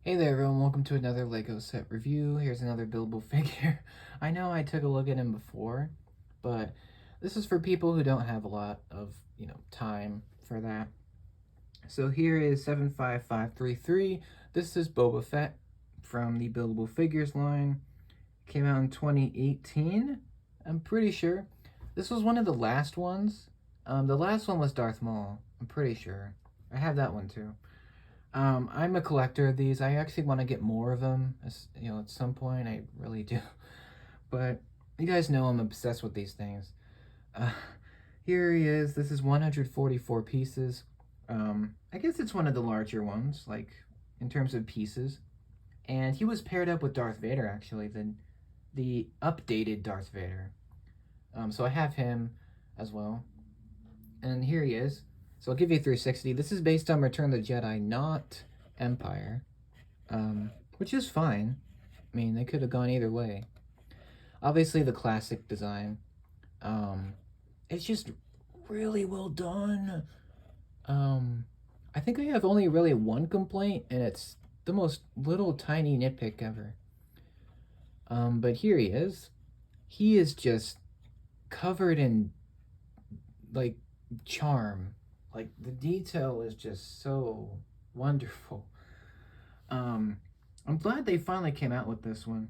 Hey there everyone, welcome to another LEGO set review. Here's another buildable figure. I know I took a look at him before, but this is for people who don't have a lot of, time for that. So here is 75533. This is Boba Fett from the Buildable Figures line. Came out in 2018, I'm pretty sure. This was one of the last ones. The last one was Darth Maul, I'm pretty sure. I have that one too. I'm a collector of these. I actually want to get more of them, at some point. I really do. But you guys know I'm obsessed with these things. Uh, Here he is. This is 144 pieces. I guess it's one of the larger ones, like in terms of pieces. And he was paired up with Darth Vader, actually, the updated Darth Vader. So I have him as well. And here he is. So I'll give you 360. This is based on Return of the Jedi, not Empire, which is fine. I mean, they could have gone either way. Obviously, the classic design. It's just really well done. I think I have only really one complaint, and it's the most little tiny nitpick ever. But here he is. He is just covered in like charm. Like the detail is just so wonderful. Um, I'm glad they finally came out with this one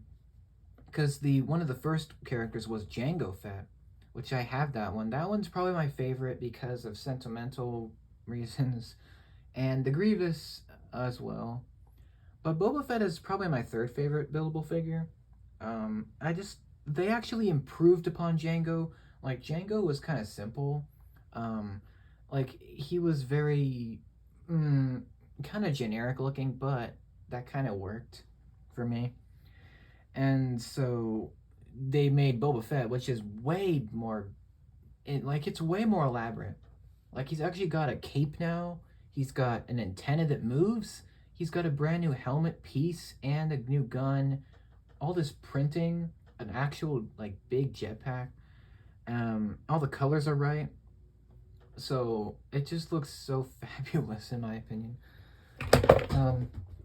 because the one of the first characters was Jango Fett, which I have that one. That one's probably my favorite because of sentimental reasons, and the Grievous as well. But Boba Fett is probably my third favorite buildable figure. I just they actually improved upon Django. Like Django was kind of simple. Um, like he was very kind of generic looking, but that kind of worked for me. And so they made Boba Fett, which is way more, it's way more elaborate. Like he's actually got a cape now. He's got an antenna that moves. He's got a brand new helmet piece and a new gun. All this printing, an actual like big jetpack. All the colors are right. So it just looks so fabulous in my opinion.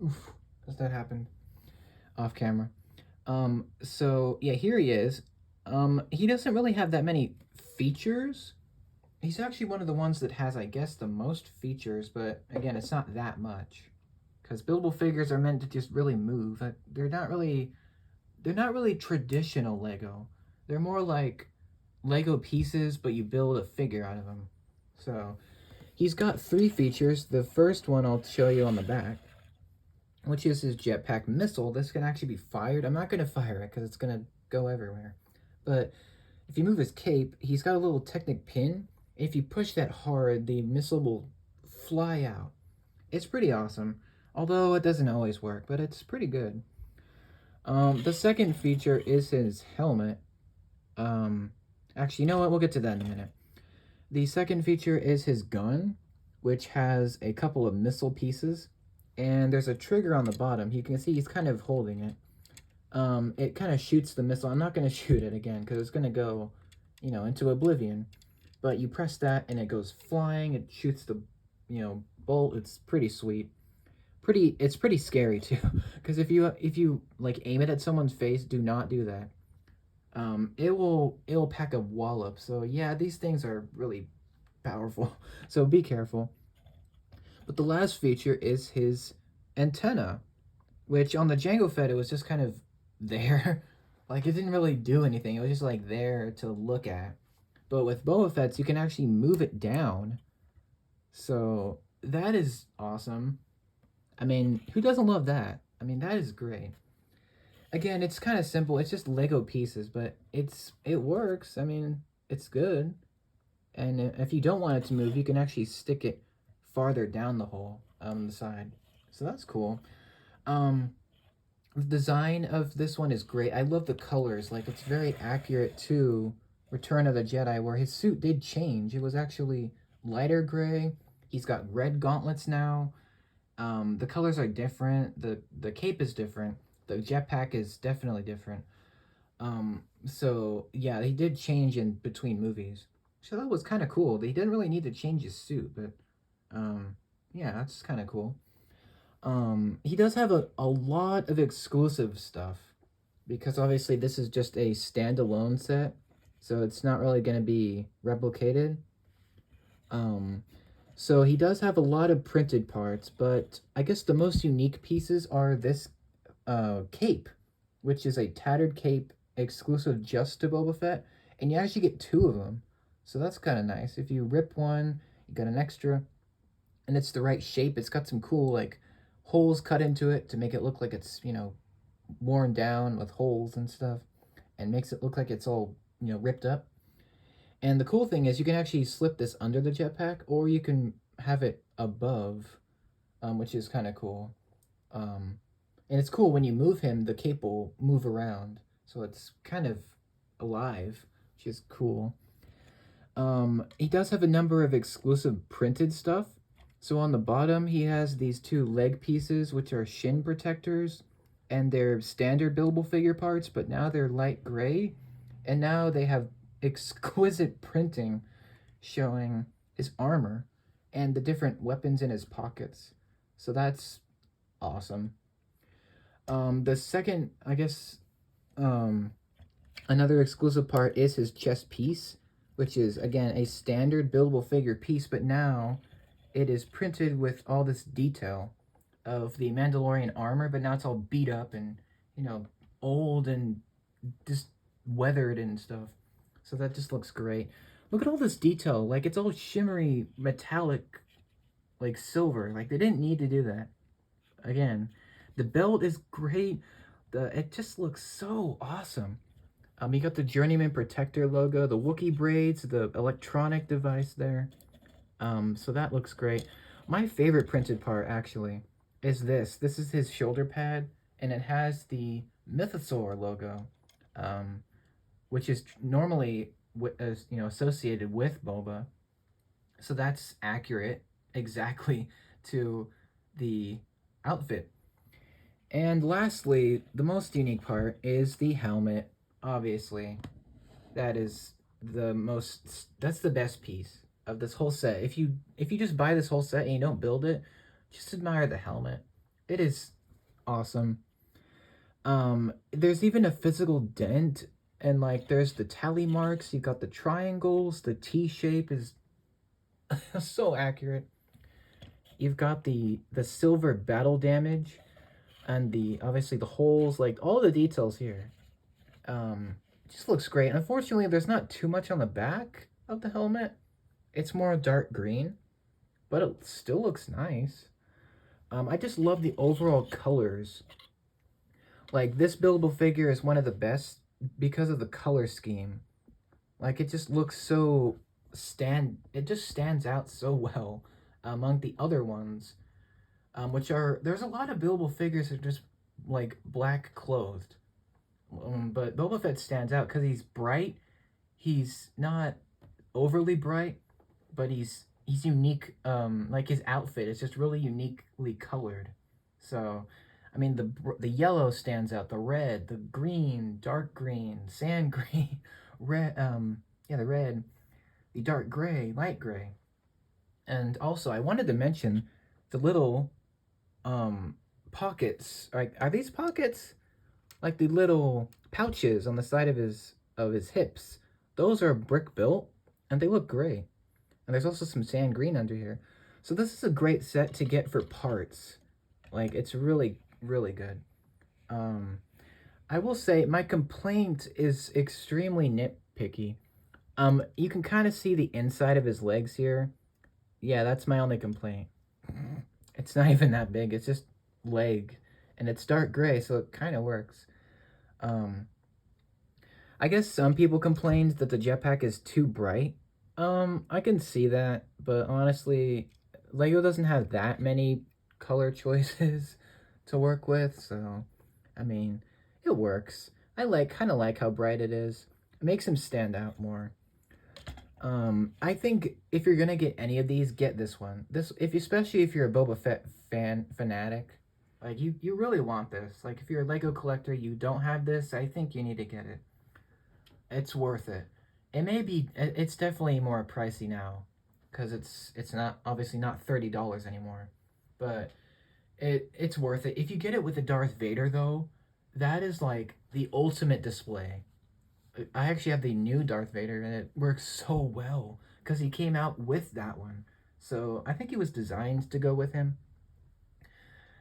Oof, as that happened off camera. So yeah, here he is. He doesn't really have that many features. He's actually one of the ones that has, I guess, the most features, but again, it's not that much. Because buildable figures are meant to just really move. They're not really traditional Lego. They're more like Lego pieces, but you build a figure out of them. So he's got three features. The first one I'll show you on the back, which is his jetpack missile. This can actually be fired. I'm not going to fire it because it's going to go everywhere. But if you move his cape, he's got a little Technic pin. If you push that hard, the missile will fly out. It's pretty awesome. Although it doesn't always work, but it's pretty good. The second feature is his helmet. Actually, you know what? We'll get to that in a minute. The second feature is his gun, which has a couple of missile pieces, and there's a trigger on the bottom. You can see he's kind of holding it. It kind of shoots the missile. I'm not going to shoot it again because it's going to go, into oblivion. But you press that and it goes flying. It shoots the, bolt. It's pretty sweet. It's pretty scary too, because if you like aim it at someone's face, do not do that. It will pack a wallop. So yeah, these things are really powerful. So be careful. But the last feature is his antenna, which on the Jango Fett it was just kind of there. Like it didn't really do anything. It was just like there to look at. But with Boba Fett's, you can actually move it down. So that is awesome. I mean, who doesn't love that? I mean, that is great. Again, it's kind of simple. It's just Lego pieces, but it works. I mean, it's good. And if you don't want it to move, you can actually stick it farther down the hole on the side. So that's cool. Um, the design of this one is great. I love the colors. Like, it's very accurate to Return of the Jedi, where his suit did change. It was actually lighter gray. He's got red gauntlets now. The colors are different. The cape is different. The jetpack is definitely different. So yeah, he did change in between movies. So that was kind of cool. They didn't really need to change his suit, but yeah, that's kind of cool. He does have a lot of exclusive stuff because obviously this is just a standalone set, so it's not really going to be replicated. Um, so he does have a lot of printed parts, but I guess the most unique pieces are this cape, which is a tattered cape exclusive just to Boba Fett, and you actually get two of them, so that's kind of nice. If you rip one, you got an extra, and it's the right shape. It's got some cool like holes cut into it to make it look like it's worn down with holes and stuff, and makes it look like it's all ripped up. And the cool thing is you can actually slip this under the jetpack, or you can have it above, which is kind of cool. Um, and it's cool when you move him, the cape will move around, so it's kind of alive, which is cool. He does have a number of exclusive printed stuff. So on the bottom, he has these two leg pieces, which are shin protectors, and they're standard Buildable Figure parts, but now they're light gray, and now they have exquisite printing showing his armor and the different weapons in his pockets. So that's awesome. The second, I guess, another exclusive part is his chest piece, which is, again, a standard Buildable Figure piece, but now it is printed with all this detail of the Mandalorian armor, but now it's all beat up and, old and just weathered and stuff. So that just looks great. Look at all this detail. Like, it's all shimmery, metallic, like silver. Like, they didn't need to do that. Again, the belt is great. It just looks so awesome. You got the Journeyman Protector logo, the Wookiee braids, the electronic device there. So that looks great. My favorite printed part, actually, is this. This is his shoulder pad, and it has the Mythosaur logo, which is normally associated with Boba. So that's accurate exactly to the outfit. And lastly, the most unique part is the helmet. Obviously, that's the best piece of this whole set. If you just buy this whole set and you don't build it, just admire the helmet. It is awesome. There's even a physical dent, and like there's the tally marks. You got the triangles. The T shape is so accurate. You've got the silver battle damage, and obviously the holes. Like all the details here. It just looks great. Unfortunately, there's not too much on the back of the helmet. It's more dark green, but it still looks nice. I just love the overall colors. Like, this Buildable Figure is one of the best because of the color scheme. Like, it just looks so it just stands out so well among the other ones, there's a lot of Buildable Figures that are just, like, black clothed. But Boba Fett stands out because he's bright. He's not overly bright, but he's unique. Like his outfit is just really uniquely colored. So, I mean, the yellow stands out. The red, the green, dark green, sand green, red. The red, the dark gray, light gray, and also I wanted to mention the little pockets. Are these pockets? Like the little pouches on the side of his hips. Those are brick built, and they look great. And there's also some sand green under here. So this is a great set to get for parts. Like, it's really, really good. I will say my complaint is extremely nitpicky. You can kind of see the inside of his legs here. Yeah, that's my only complaint. It's not even that big. It's just leg. And it's dark gray, so it kind of works. I guess some people complained that the jetpack is too bright. I can see that, but honestly, Lego doesn't have that many color choices to work with, so, I mean, it works. I kind of like how bright it is. It makes him stand out more. I think if you're gonna get any of these, get this one. Especially if you're a Boba Fett fanatic. Like, you really want this. Like, if you're a Lego collector, you don't have this, I think you need to get it. It's worth it. It's definitely more pricey now, because it's not, obviously not $30 anymore. But It's worth it. If you get it with the Darth Vader though, that is like the ultimate display. I actually have the new Darth Vader and it works so well because he came out with that one. So I think he was designed to go with him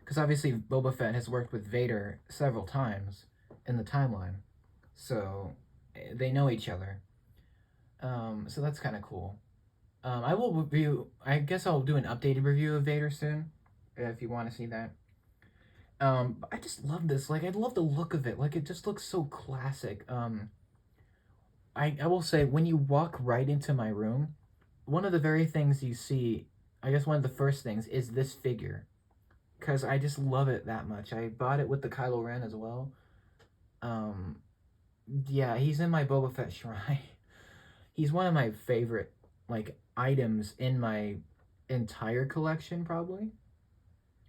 because obviously Boba Fett has worked with Vader several times in the timeline, so they know each other. So that's kind of cool. I will review. I guess I'll do an updated review of Vader soon, if you want to see that. But I just love this. Like, I love the look of it. Like, it just looks so classic. I will say, when you walk right into my room, one of the very things you see, I guess one of the first things, is this figure. Because I just love it that much. I bought it with the Kylo Ren as well. Um, yeah, he's in my Boba Fett shrine. He's one of my favorite, like, items in my entire collection, probably.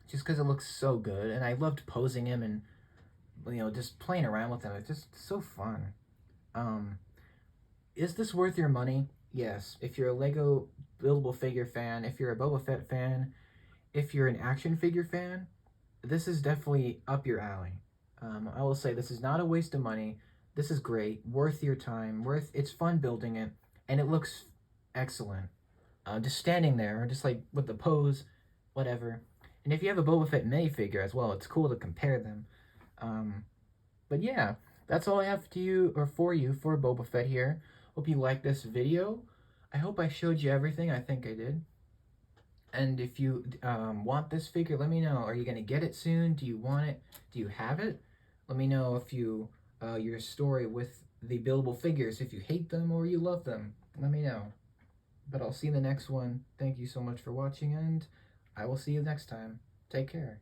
Just because it looks so good. And I loved posing him and, just playing around with him. It's just so fun. Um, is this worth your money? Yes. If you're a Lego Buildable Figure fan, if you're a Boba Fett fan, if you're an action figure fan, this is definitely up your alley. I will say this is not a waste of money. This is great, worth your time, worth. It's fun building it, and it looks excellent. Just standing there, just like with the pose, whatever. And if you have a Boba Fett minifigure as well, it's cool to compare them. Um, but yeah, that's all I have to you or for you for Boba Fett here. Hope you liked this video. I hope I showed you everything. I think I did. And if you want this figure, let me know. Are you gonna get it soon? Do you want it? Do you have it? Let me know if you your story with the buildable figures. If you hate them or you love them, let me know. But I'll see you in the next one. Thank you so much for watching, and I will see you next time. Take care.